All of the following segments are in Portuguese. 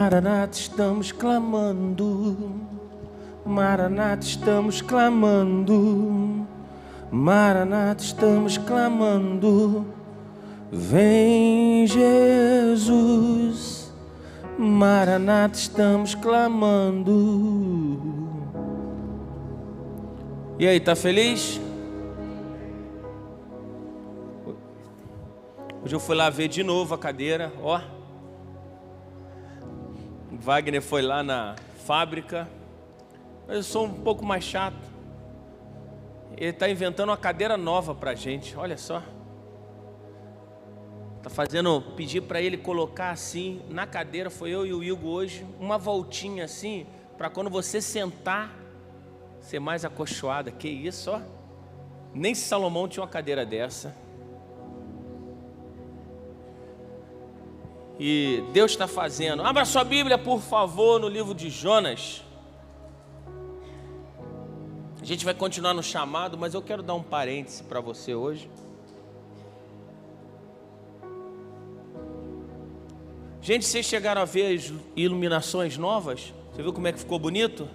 Maranata, estamos clamando. Maranata, estamos clamando. Maranata, estamos clamando. Vem, Jesus. Maranata, estamos clamando. E aí, tá feliz? Hoje eu fui lá ver de novo a cadeira, ó. Wagner foi lá na fábrica. Eu sou um pouco mais chato. Ele está inventando uma cadeira nova pra gente, olha só. Tá fazendo, pedir para ele colocar assim na cadeira, foi eu e o Hugo hoje, uma voltinha assim, para quando você sentar, ser mais acolchoada. Que isso, ó. Nem Salomão tinha uma cadeira dessa. E Deus está fazendo. Abra sua Bíblia, por favor, no livro de Jonas. A gente vai continuar no chamado, mas eu quero dar um parêntese para você hoje. Gente, vocês chegaram a ver as iluminações novas? Você viu como é que ficou bonito?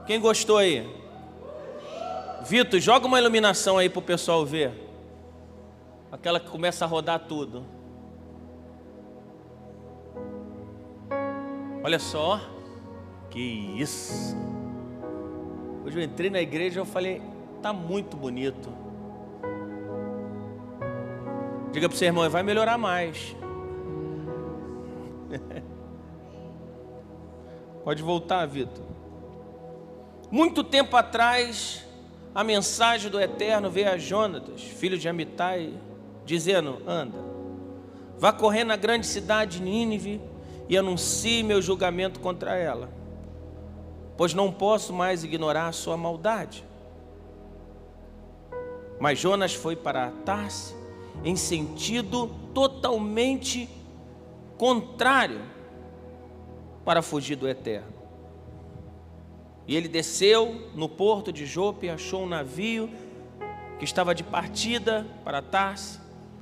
Quem gostou aí? Vitor, joga uma iluminação aí para o pessoal ver. Aquela que começa a rodar tudo. Olha só, que isso. Hoje eu entrei na igreja e eu falei, tá muito bonito. Diga para o seu irmão, vai melhorar mais. Pode voltar, Vitor. Muito tempo atrás, a mensagem do Eterno veio a Jonatas, filho de Amitai, dizendo, anda, vá correr na grande cidade de Nínive e anuncie meu julgamento contra ela, pois não posso mais ignorar a sua maldade. Mas Jonas foi para Tarse em sentido totalmente contrário para fugir do Eterno. E ele desceu no porto de Jope e achou um navio que estava de partida para Tarse,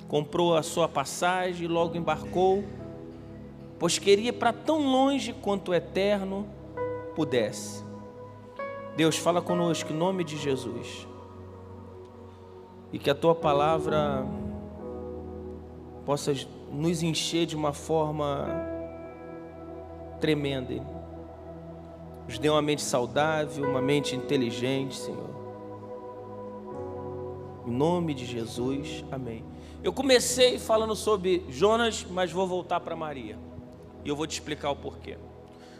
comprou a sua passagem e logo embarcou, pois queria ir para tão longe quanto o Eterno pudesse. Deus, fala conosco em nome de Jesus, e que a Tua palavra possa nos encher de uma forma tremenda. Nos dê uma mente saudável, uma mente inteligente, Senhor. Em nome de Jesus, amém. Eu comecei falando sobre Jonas, mas vou voltar para Maria. E eu vou te explicar o porquê.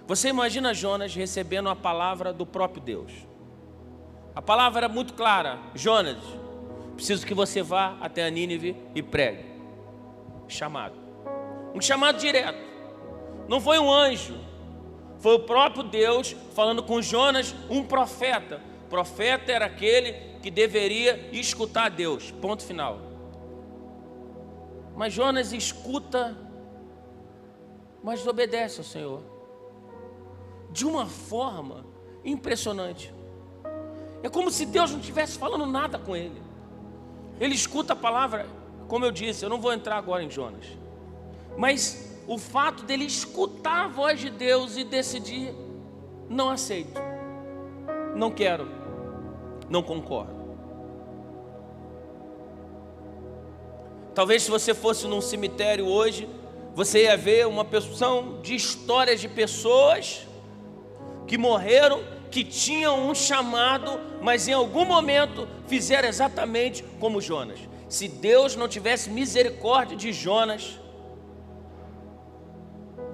Você imagina Jonas recebendo a palavra do próprio Deus. A palavra era muito clara. Jonas, preciso que você vá até a Nínive e pregue. Chamado. Um chamado direto. Não foi um anjo. Foi o próprio Deus falando com Jonas, um profeta. Profeta era aquele que deveria escutar Deus. Ponto final. Mas Jonas escuta, mas obedece ao Senhor de uma forma impressionante. É como se Deus não estivesse falando nada com ele. Ele escuta a palavra, como eu disse, eu não vou entrar agora em Jonas, mas o fato dele escutar a voz de Deus e decidir, não aceito, não quero, não concordo. Talvez se você fosse num cemitério hoje, você ia ver uma porção de histórias de pessoas que morreram, que tinham um chamado, mas em algum momento fizeram exatamente como Jonas. Se Deus não tivesse misericórdia de Jonas,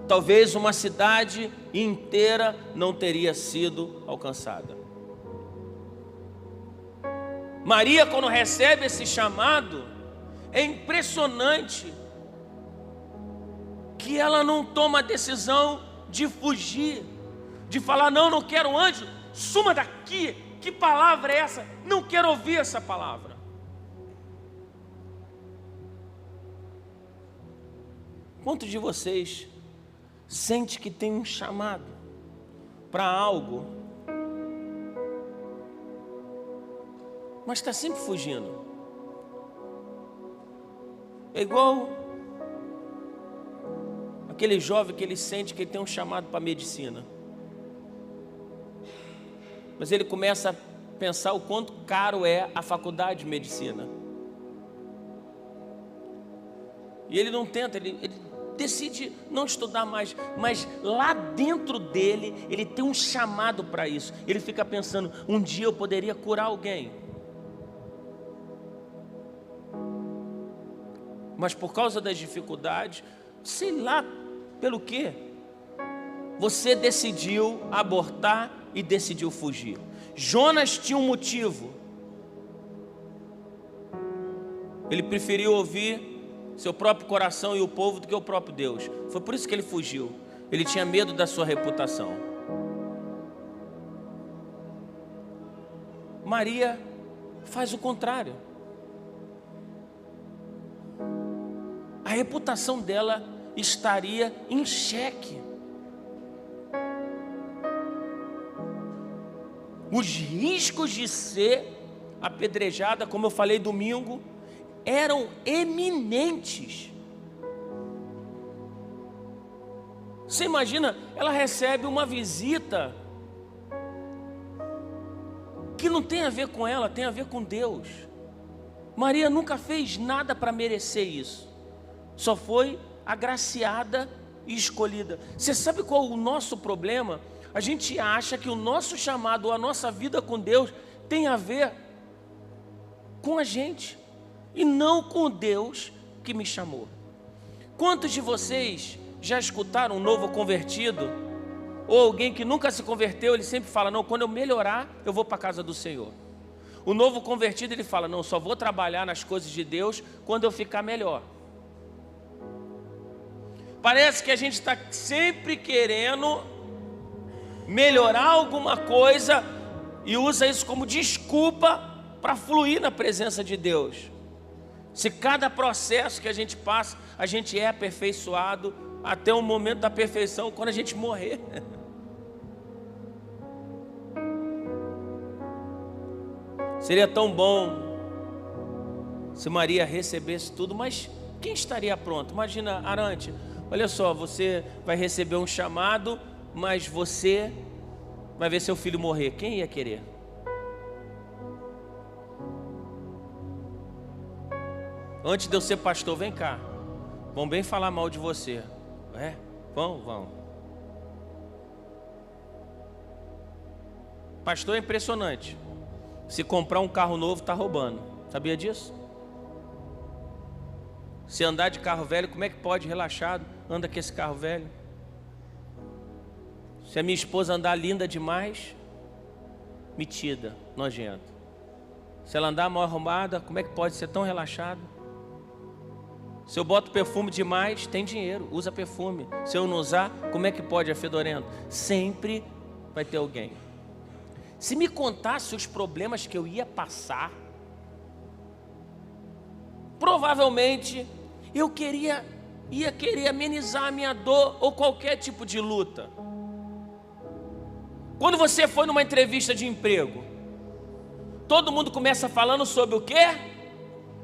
talvez uma cidade inteira não teria sido alcançada. Maria, quando recebe esse chamado, é impressionante que ela não toma a decisão de fugir, de falar, não, não quero anjo, suma daqui, que palavra é essa? Não quero ouvir essa palavra. Quantos de vocês sente que tem um chamado para algo, mas está sempre fugindo? É igual Aquele jovem que ele sente que ele tem um chamado para a medicina. Mas ele começa a pensar o quanto caro é a faculdade de medicina. E ele não tenta, ele decide não estudar mais. Mas lá dentro dele, ele tem um chamado para isso. Ele fica pensando, um dia eu poderia curar alguém. Mas por causa das dificuldades, sei lá pelo quê, você decidiu abortar e decidiu fugir. Jonas tinha um motivo. Ele preferiu ouvir seu próprio coração e o povo do que o próprio Deus. Foi por isso que ele fugiu. Ele tinha medo da sua reputação. Maria faz o contrário. A reputação dela estaria em xeque. Os riscos de ser apedrejada, como eu falei domingo, eram eminentes. Você imagina, ela recebe uma visita que não tem a ver com ela, tem a ver com Deus. Maria nunca fez nada para merecer isso. Só foi agraciada e escolhida. Você sabe qual é o nosso problema? A gente acha que o nosso chamado, a nossa vida com Deus tem a ver com a gente e não com Deus que me chamou. Quantos de vocês já escutaram um novo convertido ou alguém que nunca se converteu? Ele sempre fala, não, quando eu melhorar eu vou para a casa do Senhor. O novo convertido ele fala, não, só vou trabalhar nas coisas de Deus quando eu ficar melhor. Parece que a gente está sempre querendo melhorar alguma coisa e usa isso como desculpa para fluir na presença de Deus. Se cada processo que a gente passa, a gente é aperfeiçoado até o momento da perfeição, quando a gente morrer. Seria tão bom se Maria recebesse tudo, mas quem estaria pronto? Imagina, Arante, olha só, você vai receber um chamado, mas você vai ver seu filho morrer. Quem ia querer? Antes de eu ser pastor, vem cá. Vão bem falar mal de você. É? Vão. Pastor é impressionante. Se comprar um carro novo, está roubando. Sabia disso? Se andar de carro velho, como é que pode, relaxado, anda com esse carro velho? Se a minha esposa andar linda demais, metida, nojenta. Se ela andar mal arrumada, como é que pode ser tão relaxado? Se eu boto perfume demais, tem dinheiro, usa perfume. Se eu não usar, como é que pode, é fedorento? Sempre vai ter alguém. Se me contasse os problemas que eu ia passar, provavelmente eu ia querer amenizar a minha dor ou qualquer tipo de luta. Quando você foi numa entrevista de emprego, todo mundo começa falando sobre o quê?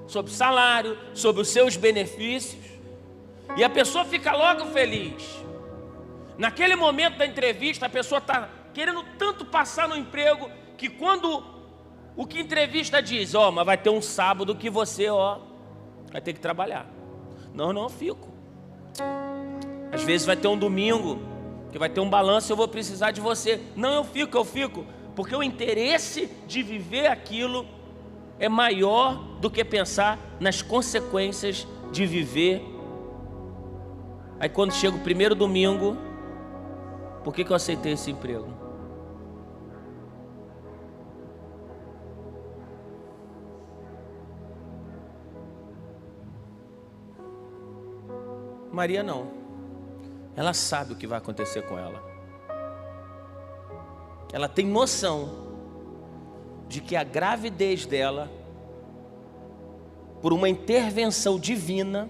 Sobre salário, sobre os seus benefícios, e a pessoa fica logo feliz. Naquele momento da entrevista, a pessoa está querendo tanto passar no emprego, que quando o que a entrevista diz, mas vai ter um sábado que você, vai ter que trabalhar. Não, eu fico. Às vezes vai ter um domingo, que vai ter um balanço, eu vou precisar de você. Não, eu fico, porque o interesse de viver aquilo é maior do que pensar nas consequências de viver. Aí quando chega o primeiro domingo, por que eu aceitei esse emprego? Maria não. Ela sabe o que vai acontecer com ela. Ela tem noção de que a gravidez dela, por uma intervenção divina,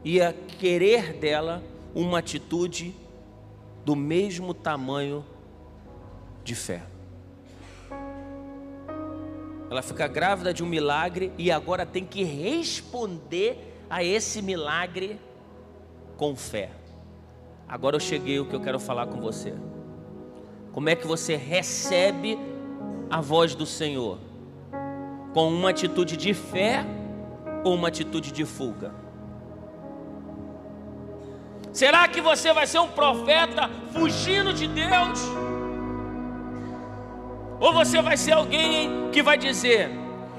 ia querer dela uma atitude do mesmo tamanho de fé. Ela fica grávida de um milagre e agora tem que responder a esse milagre com fé. Agora eu cheguei o que eu quero falar com você. Como é que você recebe a voz do Senhor? Com uma atitude de fé ou uma atitude de fuga? Será que você vai ser um profeta fugindo de Deus? Ou você vai ser alguém que vai dizer: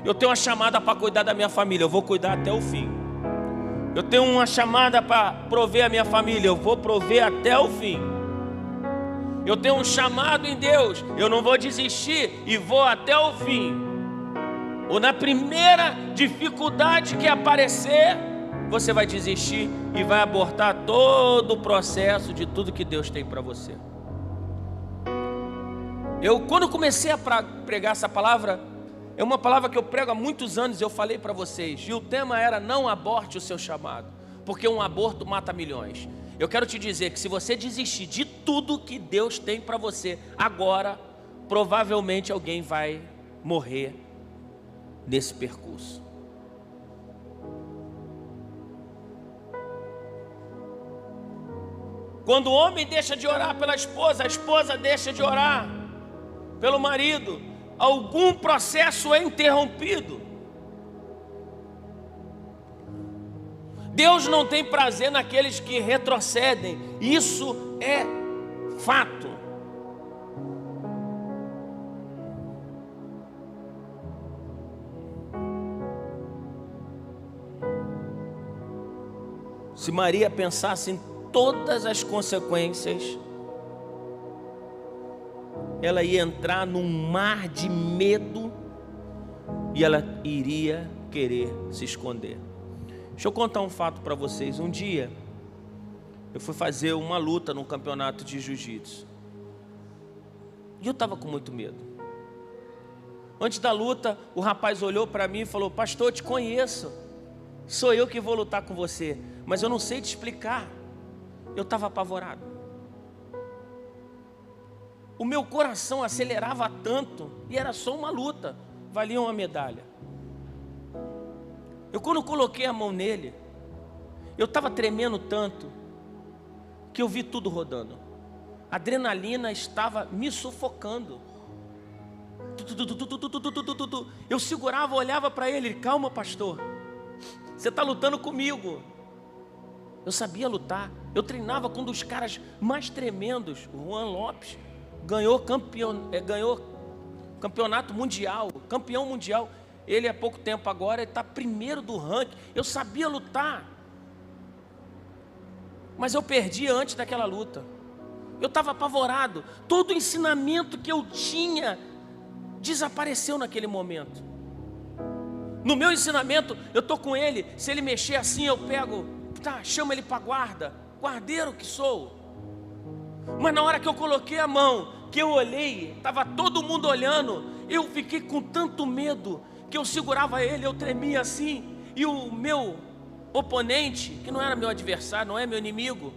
eu tenho uma chamada para cuidar da minha família, eu vou cuidar até o fim. Eu tenho uma chamada para prover a minha família, eu vou prover até o fim. Eu tenho um chamado em Deus, eu não vou desistir e vou até o fim. Ou na primeira dificuldade que aparecer, você vai desistir e vai abortar todo o processo de tudo que Deus tem para você. Quando comecei a pregar essa palavra, é uma palavra que eu prego há muitos anos, eu falei para vocês, e o tema era: não aborte o seu chamado, porque um aborto mata milhões. Eu quero te dizer que se você desistir de tudo que Deus tem para você agora, provavelmente alguém vai morrer nesse percurso. Quando o homem deixa de orar pela esposa, a esposa deixa de orar pelo marido, algum processo é interrompido. Deus não tem prazer naqueles que retrocedem, isso é fato. Se Maria pensasse em todas as consequências, ela ia entrar num mar de medo e ela iria querer se esconder. Deixa eu contar um fato para vocês. Um dia eu fui fazer uma luta num campeonato de jiu-jitsu e eu estava com muito medo. Antes da luta, o rapaz olhou para mim e falou: pastor, eu te conheço, sou eu que vou lutar com você, mas eu não sei te explicar. Eu estava apavorado. O meu coração acelerava tanto e era só uma luta, valia uma medalha. Quando coloquei a mão nele, eu estava tremendo tanto que eu vi tudo rodando. A adrenalina estava me sufocando. Eu segurava, olhava para ele: calma, pastor, você está lutando comigo. Eu sabia lutar, eu treinava com um dos caras mais tremendos, o Juan Lopes. Ganhou campeonato mundial, campeão mundial. Ele há pouco tempo agora está primeiro do ranking. Eu sabia lutar, mas eu perdi antes daquela luta. Eu estava apavorado. Todo o ensinamento que eu tinha desapareceu naquele momento. No meu ensinamento, eu estou com ele, se ele mexer assim eu pego, chama ele para guarda, guardeiro que sou. Mas na hora que eu coloquei a mão, que eu olhei, estava todo mundo olhando, eu fiquei com tanto medo, que eu segurava ele, eu tremia assim, e o meu oponente, que não era meu adversário, não é meu inimigo,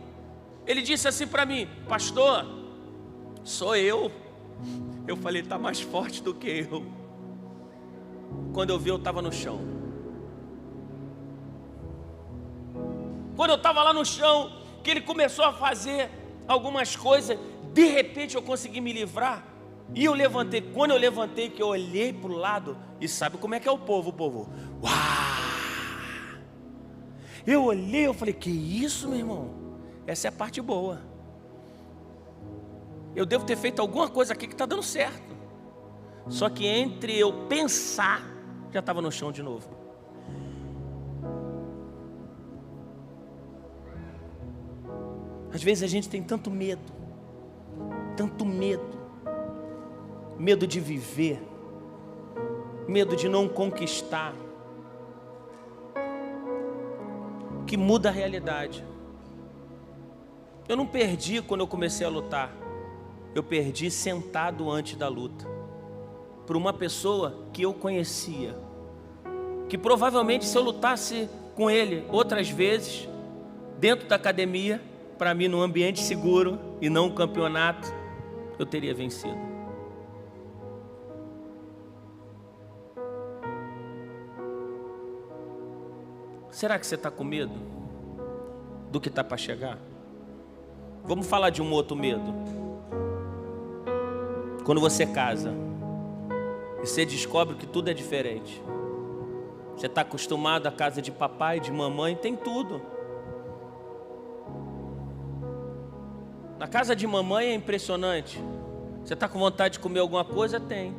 ele disse assim para mim: pastor, sou eu. Eu falei: está mais forte do que eu. Quando eu vi, eu estava no chão. Quando eu estava lá no chão, que ele começou a fazer algumas coisas, de repente eu consegui me livrar. E eu levantei. Quando eu levantei, que eu olhei para o lado, e sabe como é que é o povo? Uau! Eu olhei, eu falei: que isso, meu irmão? Essa é a parte boa. Eu devo ter feito alguma coisa aqui que está dando certo. Só que entre eu pensar, já estava no chão de novo. Às vezes a gente tem tanto medo, medo de viver, medo de não conquistar, que muda a realidade. Eu não perdi quando eu comecei a lutar, eu perdi sentado antes da luta, por uma pessoa que eu conhecia, que provavelmente se eu lutasse com ele outras vezes, dentro da academia, para mim num ambiente seguro e não um campeonato, eu teria vencido. Será que você está com medo do que está para chegar? Vamos falar de um outro medo. Quando você casa e você descobre que tudo é diferente. Você está acostumado à casa de papai, de mamãe, tem tudo. Na casa de mamãe é impressionante. Você está com vontade de comer alguma coisa? Tem.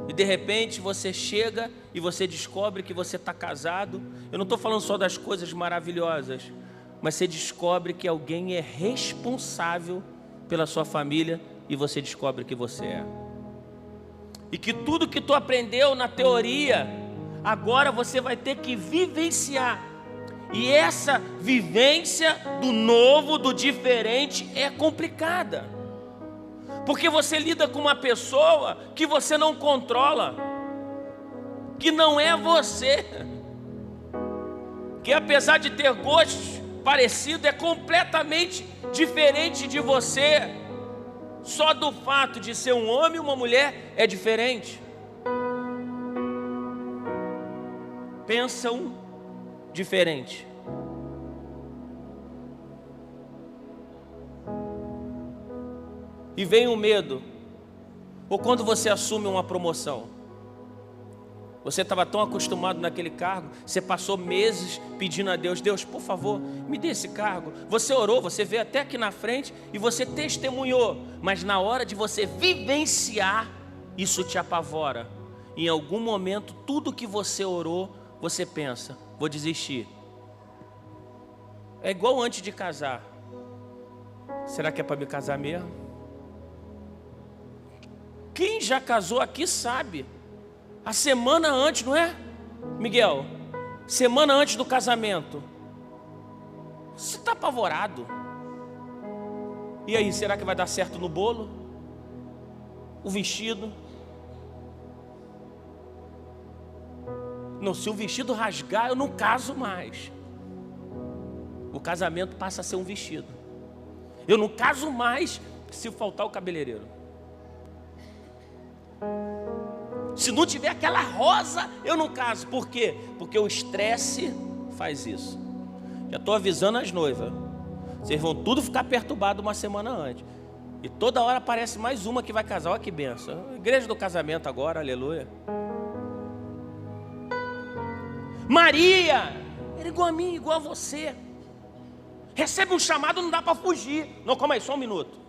E de repente você chega e você descobre que você está casado. Eu não estou falando só das coisas maravilhosas, mas você descobre que alguém é responsável pela sua família e você descobre que você é. E que tudo que tu aprendeu na teoria, agora você vai ter que vivenciar. E essa vivência do novo, do diferente, é complicada. Porque você lida com uma pessoa que você não controla, que não é você, que apesar de ter gostos parecidos, é completamente diferente de você. Só do fato de ser um homem e uma mulher é diferente. Pensam diferente. E vem o medo. Ou quando você assume uma promoção. Você estava tão acostumado naquele cargo, você passou meses pedindo a Deus: Deus, por favor, me dê esse cargo. Você orou, você veio até aqui na frente e você testemunhou. Mas na hora de você vivenciar, isso te apavora. Em algum momento, tudo que você orou, você pensa: vou desistir. É igual antes de casar. Será que é para me casar mesmo? Quem já casou aqui sabe. A semana antes, não é, Miguel? Semana antes do casamento, você está apavorado. E aí, será que vai dar certo no bolo? O vestido? Não, se o vestido rasgar, eu não caso mais. O casamento passa a ser um vestido. Eu não caso mais se faltar o cabeleireiro. Se não tiver aquela rosa, eu não caso. Por quê? Porque o estresse faz isso. Já estou avisando as noivas. Vocês vão tudo ficar perturbados uma semana antes. E toda hora aparece mais uma que vai casar. Olha que benção. Igreja do casamento agora, aleluia. Maria era igual a mim, igual a você. Recebe um chamado, não dá para fugir. Não, calma aí, só um minuto.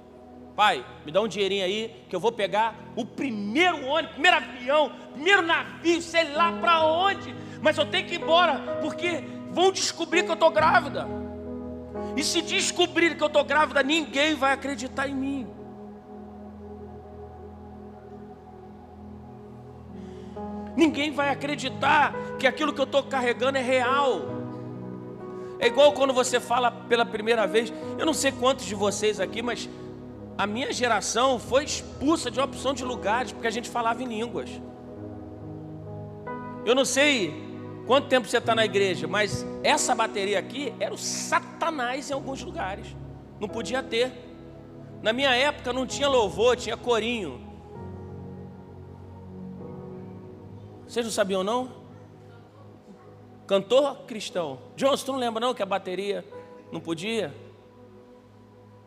Pai, me dá um dinheirinho aí, que eu vou pegar o primeiro ônibus, primeiro avião, primeiro navio, sei lá para onde. Mas eu tenho que ir embora, porque vão descobrir que eu estou grávida. E se descobrir que eu estou grávida, ninguém vai acreditar em mim. Ninguém vai acreditar que aquilo que eu estou carregando é real. É igual quando você fala pela primeira vez. Eu não sei quantos de vocês aqui, mas a minha geração foi expulsa de uma opção de lugares porque a gente falava em línguas. Eu não sei quanto tempo você está na igreja, mas essa bateria aqui era o Satanás em alguns lugares. Não podia ter. Na minha época não tinha louvor, tinha corinho. Vocês não sabiam não? Cantor cristão. Johnson, tu não lembra não que a bateria não podia?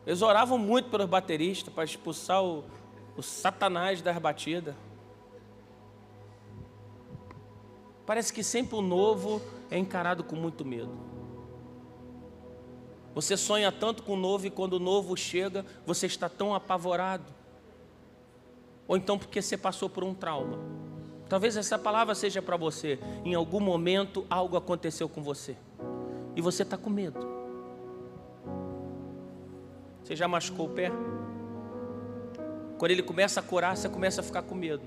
Eles oravam muito pelos bateristas para expulsar o Satanás das batidas. Parece que sempre o novo é encarado com muito medo. Você sonha tanto com o novo e quando o novo chega, você está tão apavorado. Ou então porque você passou por um trauma. Talvez essa palavra seja para você. Em algum momento algo aconteceu com você e você está com medo. Você já machucou o pé? Quando ele começa a curar, você começa a ficar com medo.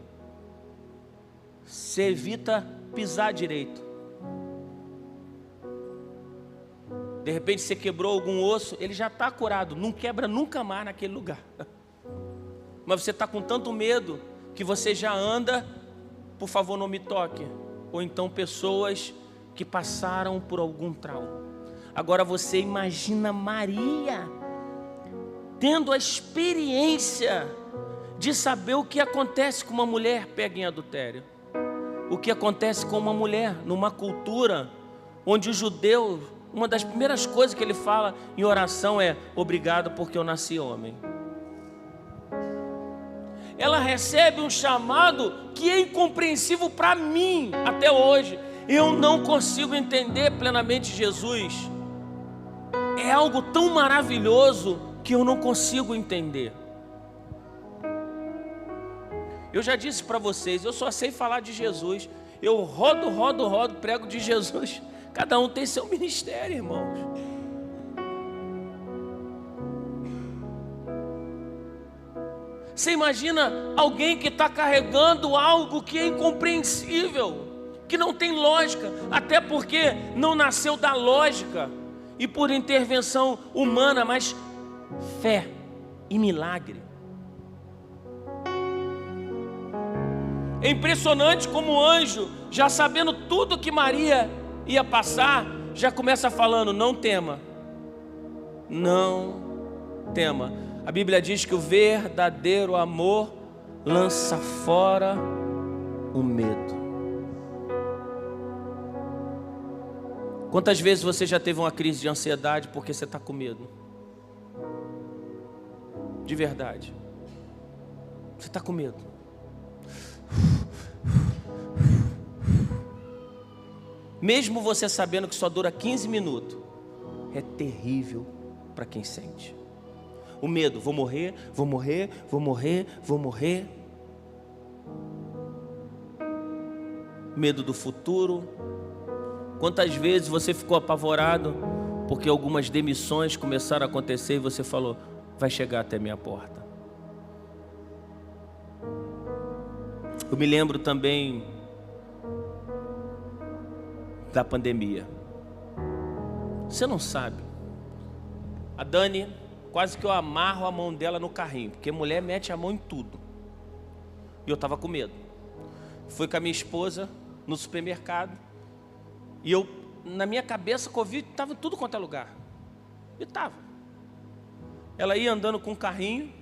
Você evita pisar direito. De repente você quebrou algum osso, ele já está curado, não quebra nunca mais naquele lugar. Mas você está com tanto medo que você já anda, por favor não me toque. Ou então pessoas que passaram por algum trauma. Agora você imagina Maria tendo a experiência de saber o que acontece com uma mulher pega em adultério. O que acontece com uma mulher numa cultura onde os judeus uma das primeiras coisas que ele fala em oração é: obrigado porque eu nasci homem. Ela recebe um chamado que é incompreensível para mim até hoje. Eu não consigo entender plenamente Jesus. É algo tão maravilhoso que eu não consigo entender. Eu já disse para vocês, eu só sei falar de Jesus. Eu rodo, prego de Jesus. Cada um tem seu ministério, irmãos. Você imagina alguém que está carregando algo que é incompreensível, que não tem lógica, até porque não nasceu da lógica e por intervenção humana, mas fé e milagre. É impressionante como o anjo, já sabendo tudo que Maria ia passar, já começa falando: não tema, não tema. A Bíblia diz que o verdadeiro amor lança fora o medo. Quantas vezes você já teve uma crise de ansiedade porque você está com medo? De verdade. Você está com medo. Mesmo você sabendo que só dura 15 minutos, é terrível para quem sente. O medo: vou morrer, vou morrer, vou morrer, vou morrer. Medo do futuro. Quantas vezes você ficou apavorado porque algumas demissões começaram a acontecer e você falou: vai chegar até minha porta. Eu me lembro também da pandemia. Você não sabe. A Dani, quase que eu amarro a mão dela no carrinho, porque mulher mete a mão em tudo. E eu estava com medo. Fui com a minha esposa no supermercado. E eu, na minha cabeça, Covid estava em tudo quanto é lugar. E estava. Ela ia andando com um carrinho.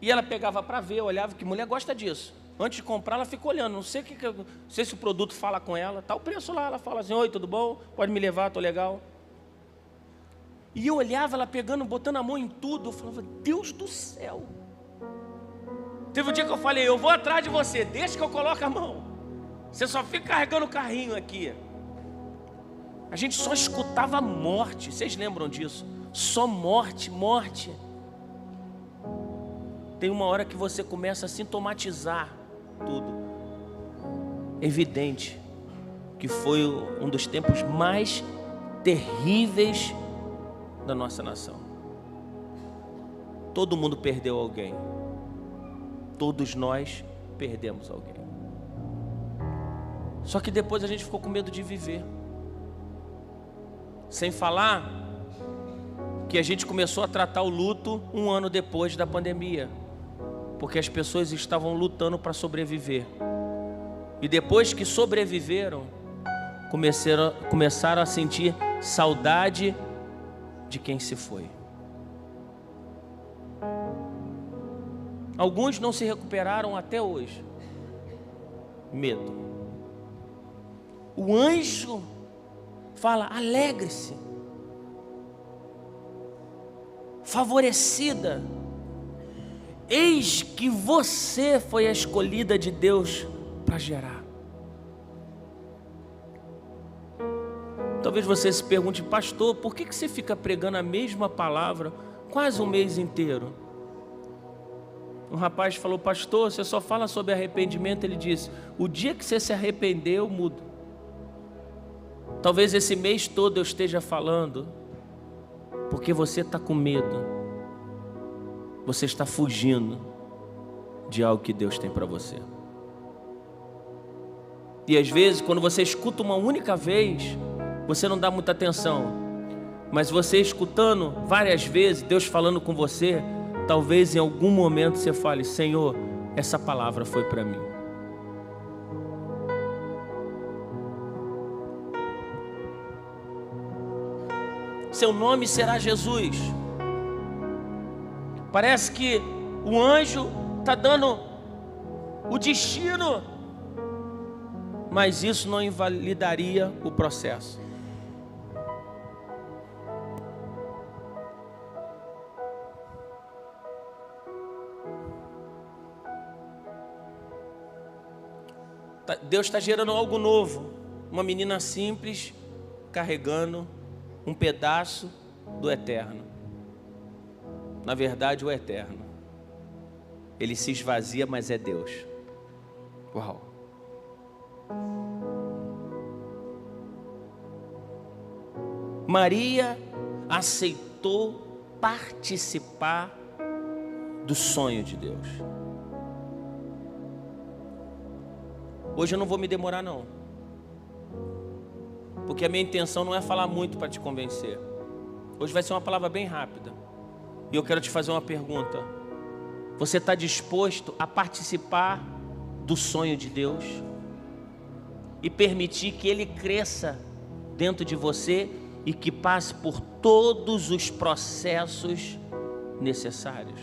E ela pegava para ver, olhava, que mulher gosta disso. Antes de comprar, ela fica olhando. Não sei se o produto fala com ela. Está o preço lá, ela fala assim: oi, tudo bom? Pode me levar, estou legal. E eu olhava ela pegando, botando a mão em tudo. Eu falava: Deus do céu. Teve um dia que eu falei: eu vou atrás de você, deixa que eu coloque a mão. Você só fica carregando o carrinho aqui. A gente só escutava morte. Vocês lembram disso? Só morte, morte. Tem uma hora que você começa a sintomatizar tudo. É evidente que foi um dos tempos mais terríveis da nossa nação. Todo mundo perdeu alguém. Todos nós perdemos alguém. Só que depois a gente ficou com medo de viver. Sem falar que a gente começou a tratar o luto 1 ano depois da pandemia, porque as pessoas estavam lutando para sobreviver. E depois que sobreviveram, começaram a sentir saudade de quem se foi. Alguns não se recuperaram até hoje. Medo. O anjo fala: alegre-se, favorecida, eis que você foi a escolhida de Deus para gerar. Talvez você se pergunte: pastor, por que você fica pregando a mesma palavra quase um mês inteiro? Um rapaz falou: pastor, você só fala sobre arrependimento. Ele disse: o dia que você se arrepender, eu mudo. Talvez esse mês todo eu esteja falando porque você está com medo. Você está fugindo de algo que Deus tem para você. E às vezes, quando você escuta uma única vez, você não dá muita atenção. Mas você escutando várias vezes, Deus falando com você, talvez em algum momento você fale: Senhor, essa palavra foi para mim. Seu nome será Jesus. Parece que o anjo está dando o destino, mas isso não invalidaria o processo. Deus está gerando algo novo. Uma menina simples carregando um pedaço do eterno. Na verdade, o eterno, ele se esvazia, mas é Deus. Uau! Maria aceitou participar do sonho de Deus. Hoje eu não vou me demorar não, porque a minha intenção não é falar muito para te convencer. Hoje vai ser uma palavra bem rápida. E eu quero te fazer uma pergunta. Você está disposto a participar do sonho de Deus? E permitir que Ele cresça dentro de você e que passe por todos os processos necessários?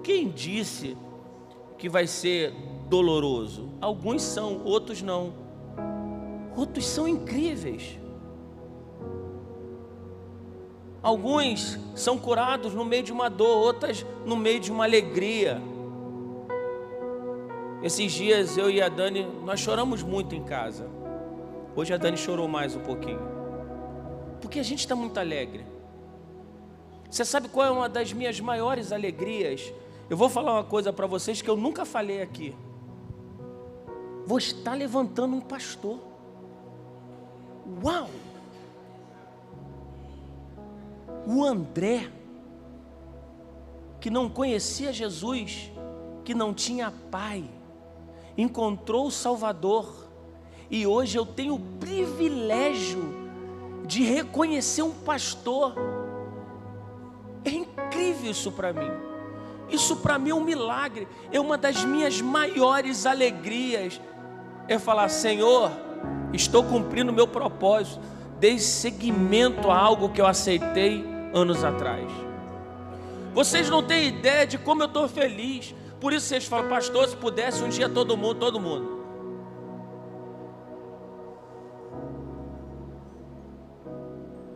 Quem disse que vai ser doloroso? Alguns são, outros não. Outros são incríveis. Alguns são curados no meio de uma dor, outras no meio de uma alegria. Esses dias eu e a Dani, nós choramos muito em casa. Hoje a Dani chorou mais um pouquinho, porque a gente está muito alegre. Você sabe qual é uma das minhas maiores alegrias? Eu vou falar uma coisa para vocês que eu nunca falei aqui. Vou estar levantando um pastor. Uau! O André, que não conhecia Jesus, que não tinha pai, encontrou o Salvador, e hoje eu tenho o privilégio de reconhecer um pastor. É incrível isso para mim. Isso para mim é um milagre. É uma das minhas maiores alegrias. É falar: Senhor, estou cumprindo o meu propósito. Dei seguimento a algo que eu aceitei anos atrás. Vocês não têm ideia de como eu estou feliz. Por isso vocês falam: pastor, se pudesse um dia todo mundo.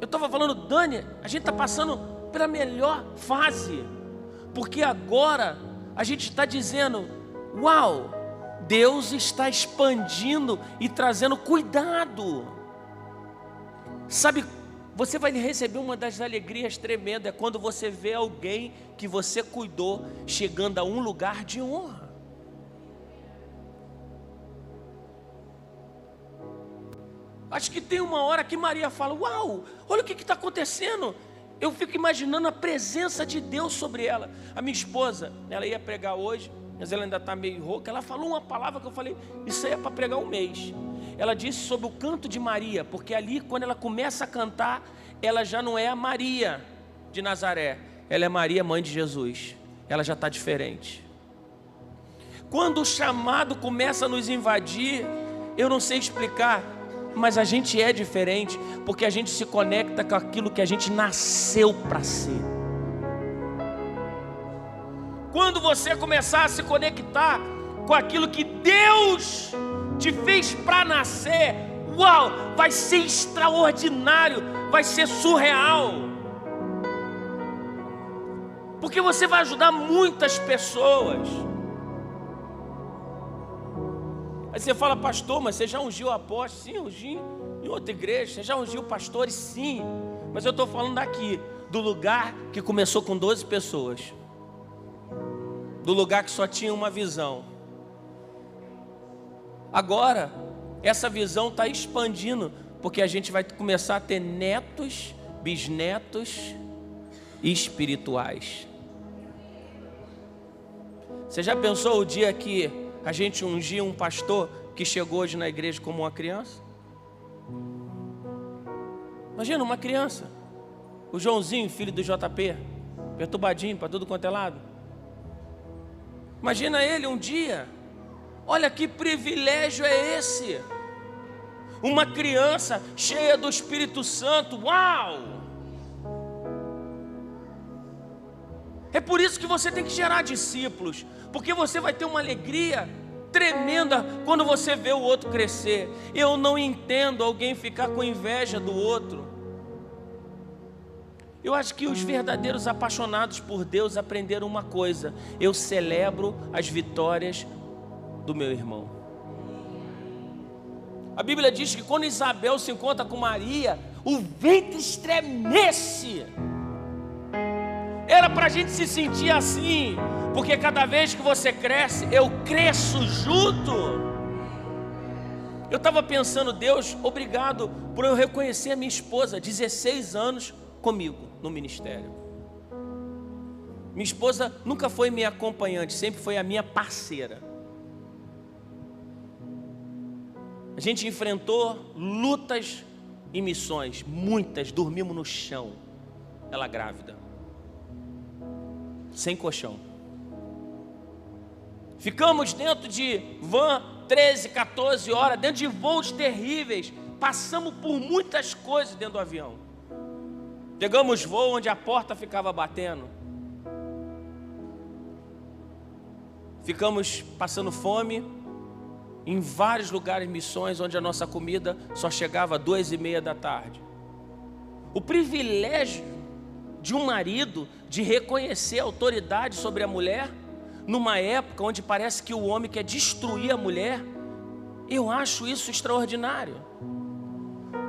Eu estava falando, Dani, a gente está passando pela melhor fase, porque agora a gente está dizendo: uau, Deus está expandindo e trazendo cuidado. Sabe, você vai receber uma das alegrias tremendas, é quando você vê alguém que você cuidou chegando a um lugar de honra. Acho que tem uma hora que Maria fala: uau, olha o que está acontecendo. Eu fico imaginando a presença de Deus sobre ela. A minha esposa, ela ia pregar hoje, mas ela ainda está meio rouca. Ela falou uma palavra que eu falei: isso aí é para pregar um mês. Ela disse sobre o canto de Maria, porque ali quando ela começa a cantar, ela já não é a Maria de Nazaré, ela é Maria, mãe de Jesus. Ela já está diferente. Quando o chamado começa a nos invadir, eu não sei explicar, mas a gente é diferente, porque a gente se conecta com aquilo que a gente nasceu para ser. Quando você começar a se conectar com aquilo que Deus te fez para nascer, uau, vai ser extraordinário, vai ser surreal, porque você vai ajudar muitas pessoas. Aí você fala: pastor, mas você já ungiu apóstolo? Sim, ungi em outra igreja. Você já ungiu pastores? Sim, mas eu estou falando daqui, do lugar que começou com 12 pessoas, do lugar que só tinha uma visão. Agora, essa visão está expandindo, porque a gente vai começar a ter netos, bisnetos espirituais. Você já pensou o dia que a gente ungia um pastor que chegou hoje na igreja como uma criança? Imagina uma criança, o Joãozinho, filho do JP, perturbadinho para tudo quanto é lado. Imagina ele um dia. Olha que privilégio é esse. Uma criança cheia do Espírito Santo. Uau! É por isso que você tem que gerar discípulos, porque você vai ter uma alegria tremenda quando você vê o outro crescer. Eu não entendo alguém ficar com inveja do outro. Eu acho que os verdadeiros apaixonados por Deus aprenderam uma coisa: eu celebro as vitórias do meu irmão. A Bíblia diz que quando Isabel se encontra com Maria, o ventre estremece. Era para a gente se sentir assim, porque cada vez que você cresce, eu cresço junto. Eu estava pensando, Deus, obrigado por eu reconhecer a minha esposa, 16 anos comigo no ministério. Minha esposa nunca foi minha acompanhante, sempre foi a minha parceira. A gente enfrentou lutas e missões, muitas, dormimos no chão, ela grávida, sem colchão. Ficamos dentro de van 13, 14 horas, dentro de voos terríveis, passamos por muitas coisas dentro do avião. Pegamos voo onde a porta ficava batendo. Ficamos passando fome em vários lugares, missões, onde a nossa comida só chegava às 2:30 da tarde. O privilégio de um marido de reconhecer a autoridade sobre a mulher, numa época onde parece que o homem quer destruir a mulher, eu acho isso extraordinário.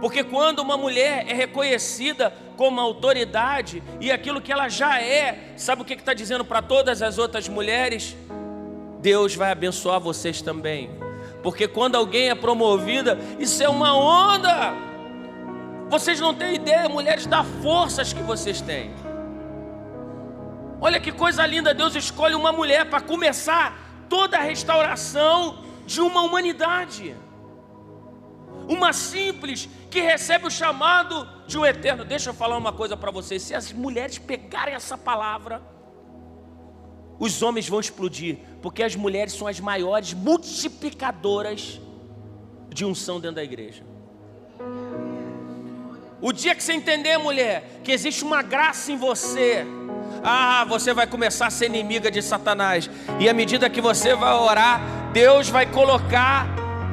Porque quando uma mulher é reconhecida como autoridade, e aquilo que ela já é, sabe o que está dizendo para todas as outras mulheres? Deus vai abençoar vocês também. Porque quando alguém é promovida, isso é uma onda. Vocês não têm ideia, mulheres, das forças que vocês têm. Olha que coisa linda, Deus escolhe uma mulher para começar toda a restauração de uma humanidade. Uma simples que recebe o chamado de um eterno. Deixa eu falar uma coisa para vocês: se as mulheres pegarem essa palavra, os homens vão explodir, porque as mulheres são as maiores multiplicadoras de unção dentro da igreja. O dia que você entender, mulher, que existe uma graça em você, você vai começar a ser inimiga de Satanás. E à medida que você vai orar, Deus vai colocar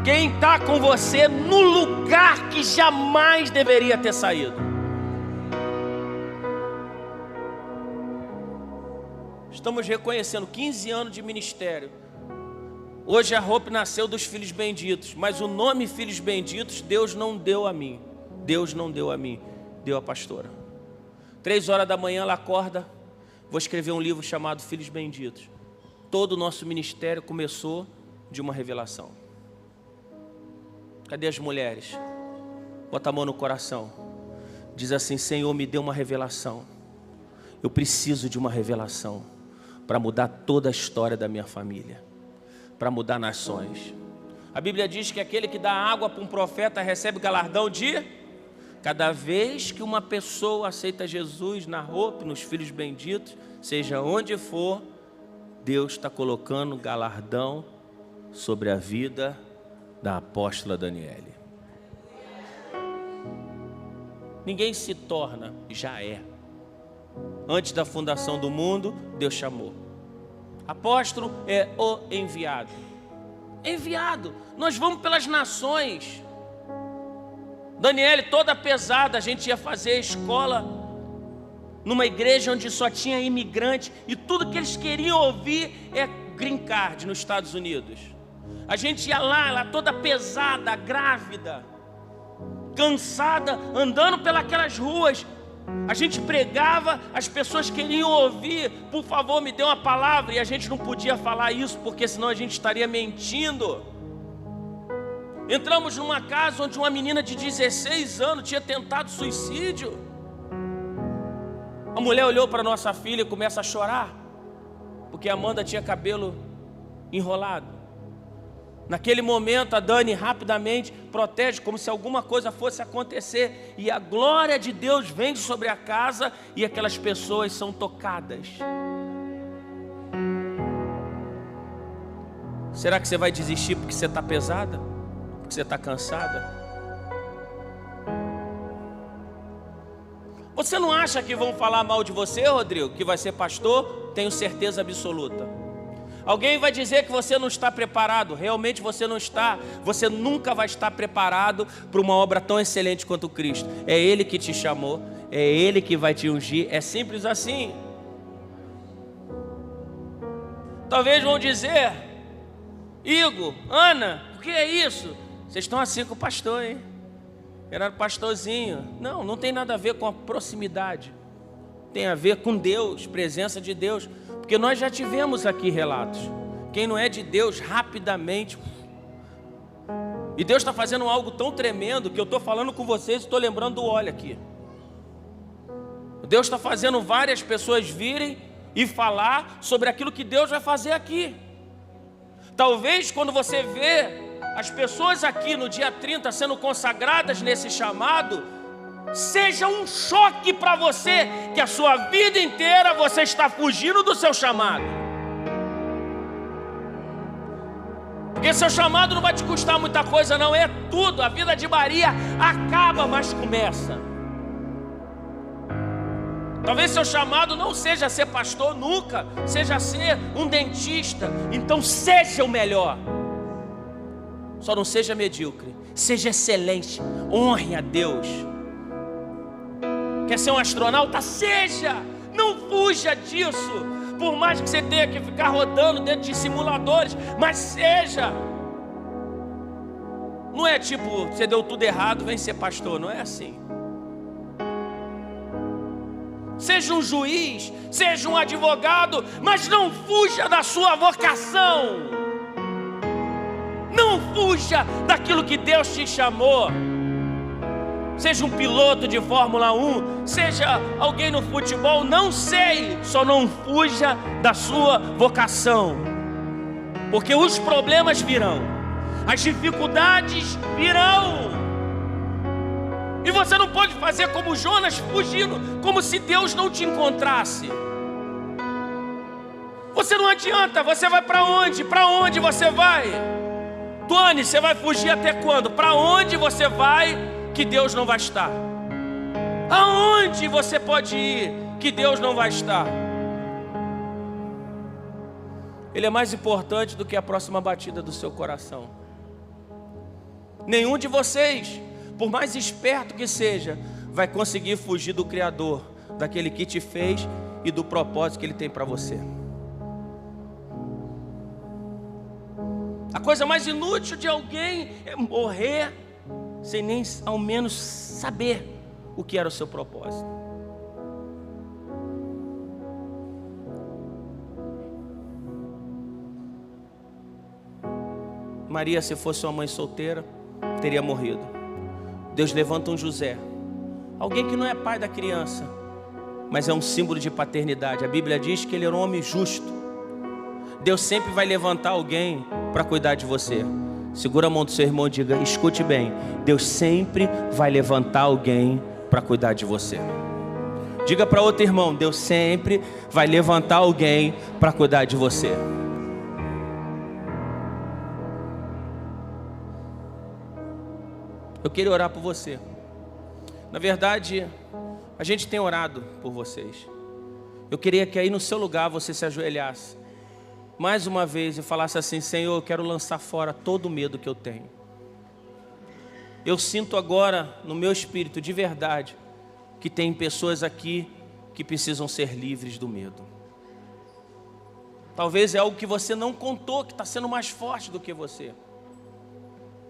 quem está com você no lugar que jamais deveria ter saído. Estamos reconhecendo 15 anos de ministério. Hoje a Hope nasceu dos filhos benditos, mas o nome filhos benditos Deus não deu a mim. Deus não deu a mim, deu a pastora. 3 horas da manhã ela acorda: vou escrever um livro chamado Filhos Benditos. Todo o nosso ministério começou de uma revelação. Cadê as mulheres? Bota a mão no coração. Diz assim: Senhor, me dê uma revelação. Eu preciso de uma revelação para mudar toda a história da minha família, para mudar nações. A Bíblia diz que aquele que dá água para um profeta recebe galardão de... Cada vez que uma pessoa aceita Jesus na Hope, nos Filhos Benditos, seja onde for, Deus está colocando galardão sobre a vida da apóstola Daniele. Ninguém se torna, já é. Antes da fundação do mundo, Deus chamou. Apóstolo é o enviado. Enviado. Nós vamos pelas nações. Daniele, toda pesada, a gente ia fazer escola numa igreja onde só tinha imigrante, e tudo que eles queriam ouvir é green card nos Estados Unidos. A gente ia lá, ela toda pesada, grávida, cansada, andando pelas ruas. A gente pregava, as pessoas queriam ouvir: por favor, me dê uma palavra. E a gente não podia falar isso, porque senão a gente estaria mentindo. Entramos numa casa onde uma menina de 16 anos tinha tentado suicídio. A mulher olhou para nossa filha e começa a chorar, porque a Amanda tinha cabelo enrolado. Naquele momento, a Dani rapidamente protege, como se alguma coisa fosse acontecer, e a glória de Deus vem sobre a casa, e aquelas pessoas são tocadas. Será que você vai desistir porque você está pesada? Porque você está cansada? Você não acha que vão falar mal de você, Rodrigo, que vai ser pastor? Tenho certeza absoluta. Alguém vai dizer que você não está preparado. Realmente você não está. Você nunca vai estar preparado para uma obra tão excelente quanto Cristo. É Ele que te chamou, é Ele que vai te ungir. É simples assim. Talvez vão dizer: Igor, Ana, por que é isso? Vocês estão assim com o pastor, hein? Era pastorzinho. Não, não tem nada a ver com a proximidade. Tem a ver com Deus, presença de Deus. Porque nós já tivemos aqui relatos. Quem não é de Deus, rapidamente. E Deus está fazendo algo tão tremendo que eu estou falando com vocês e estou lembrando do óleo aqui. Deus está fazendo várias pessoas virem e falar sobre aquilo que Deus vai fazer aqui. Talvez quando você vê as pessoas aqui no dia 30 sendo consagradas nesse chamado, seja um choque para você que a sua vida inteira você está fugindo do seu chamado. Porque seu chamado não vai te custar muita coisa, não, é tudo. A vida de Maria acaba, mas começa. Talvez seu chamado não seja ser pastor nunca, seja ser um dentista. Então seja o melhor. Só não seja medíocre, seja excelente, honre a Deus. Quer ser um astronauta? Seja, não fuja disso. Por mais que você tenha que ficar rodando dentro de simuladores, mas seja. Não é tipo, você deu tudo errado, vem ser pastor, não é assim. Seja um juiz, seja um advogado, mas não fuja da sua vocação. Não fuja daquilo que Deus te chamou. Seja um piloto de Fórmula 1, seja alguém no futebol, não sei, só não fuja da sua vocação. Porque os problemas virão, as dificuldades virão. E você não pode fazer como Jonas, fugindo, como se Deus não te encontrasse. Você não adianta, você vai para onde? Para onde você vai? Tony, você vai fugir até quando? Para onde você vai que Deus não vai estar? Aonde você pode ir que Deus não vai estar? Ele é mais importante do que a próxima batida do seu coração. Nenhum de vocês, por mais esperto que seja, vai conseguir fugir do Criador, daquele que te fez e do propósito que Ele tem para você. A coisa mais inútil de alguém é morrer sem nem ao menos saber o que era o seu propósito. Maria, se fosse uma mãe solteira, teria morrido. Deus levanta um José, alguém que não é pai da criança, mas é um símbolo de paternidade. A Bíblia diz que ele era um homem justo. Deus sempre vai levantar alguém para cuidar de você. Segura a mão do seu irmão e diga: escute bem, Deus sempre vai levantar alguém para cuidar de você. Diga para outro irmão: Deus sempre vai levantar alguém para cuidar de você. Eu queria orar por você. Na verdade, a gente tem orado por vocês. Eu queria que aí no seu lugar você se ajoelhasse mais uma vez e falasse assim: Senhor, eu quero lançar fora todo o medo que eu tenho. Eu sinto agora no meu espírito de verdade que tem pessoas aqui que precisam ser livres do medo. Talvez é algo que você não contou, que está sendo mais forte do que você,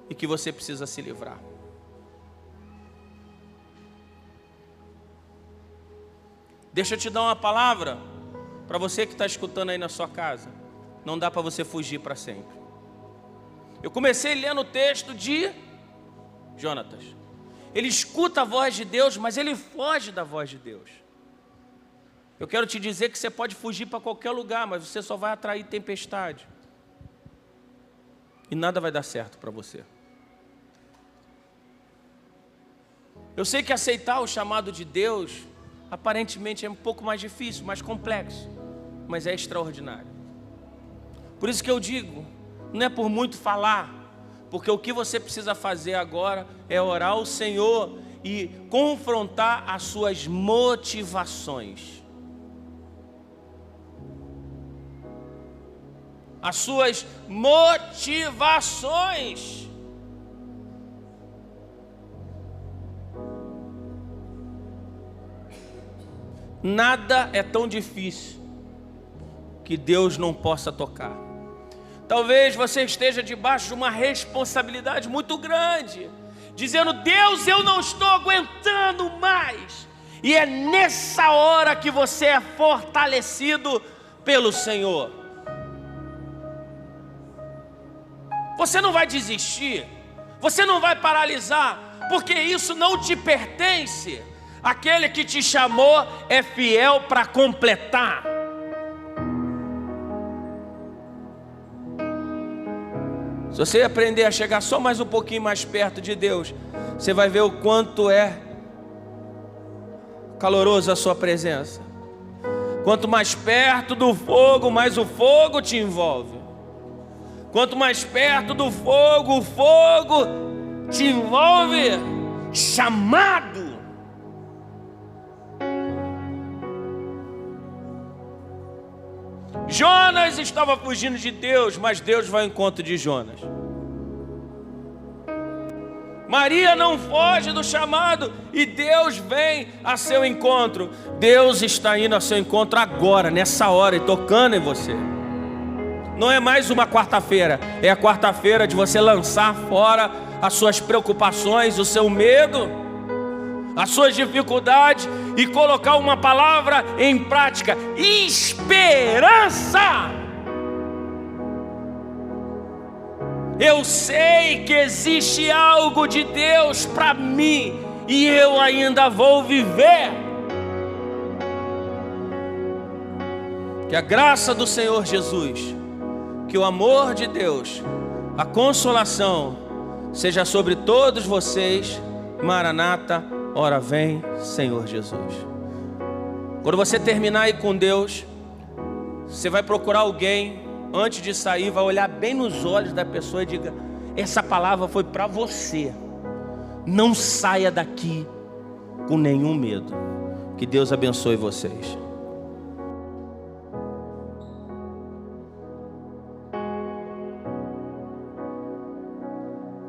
e que você precisa se livrar. Deixa eu te dar uma palavra para você que está escutando aí na sua casa. Não dá para você fugir para sempre. Eu comecei lendo o texto de Jonatas. Ele escuta a voz de Deus, mas ele foge da voz de Deus. Eu quero te dizer que você pode fugir para qualquer lugar, mas você só vai atrair tempestade. E nada vai dar certo para você. Eu sei que aceitar o chamado de Deus aparentemente é um pouco mais difícil, mais complexo, mas é extraordinário. Por isso que eu digo, não é por muito falar, porque o que você precisa fazer agora é orar ao Senhor e confrontar as suas motivações. As suas motivações. Nada é tão difícil que Deus não possa tocar. Talvez você esteja debaixo de uma responsabilidade muito grande, dizendo: Deus, eu não estou aguentando mais. E é nessa hora que você é fortalecido pelo Senhor. Você não vai desistir, você não vai paralisar, porque isso não te pertence. Aquele que te chamou é fiel para completar. Se você aprender a chegar só mais um pouquinho mais perto de Deus, você vai ver o quanto é caloroso a sua presença. Quanto mais perto do fogo, mais o fogo te envolve. Quanto mais perto do fogo, o fogo te envolve. Chamado. Jonas estava fugindo de Deus, mas Deus vai ao encontro de Jonas. Maria não foge do chamado e Deus vem a seu encontro. Deus está indo a seu encontro agora, nessa hora, e tocando em você. Não é mais uma quarta-feira, é a quarta-feira de você lançar fora as suas preocupações, o seu medo, as suas dificuldades e colocar uma palavra em prática: esperança. Eu sei que existe algo de Deus para mim e eu ainda vou viver. Que a graça do Senhor Jesus, que o amor de Deus, a consolação seja sobre todos vocês. Maranata, ora vem, Senhor Jesus. Quando você terminar aí com Deus, você vai procurar alguém, antes de sair, vai olhar bem nos olhos da pessoa e diga: essa palavra foi para você. Não saia daqui com nenhum medo. Que Deus abençoe vocês.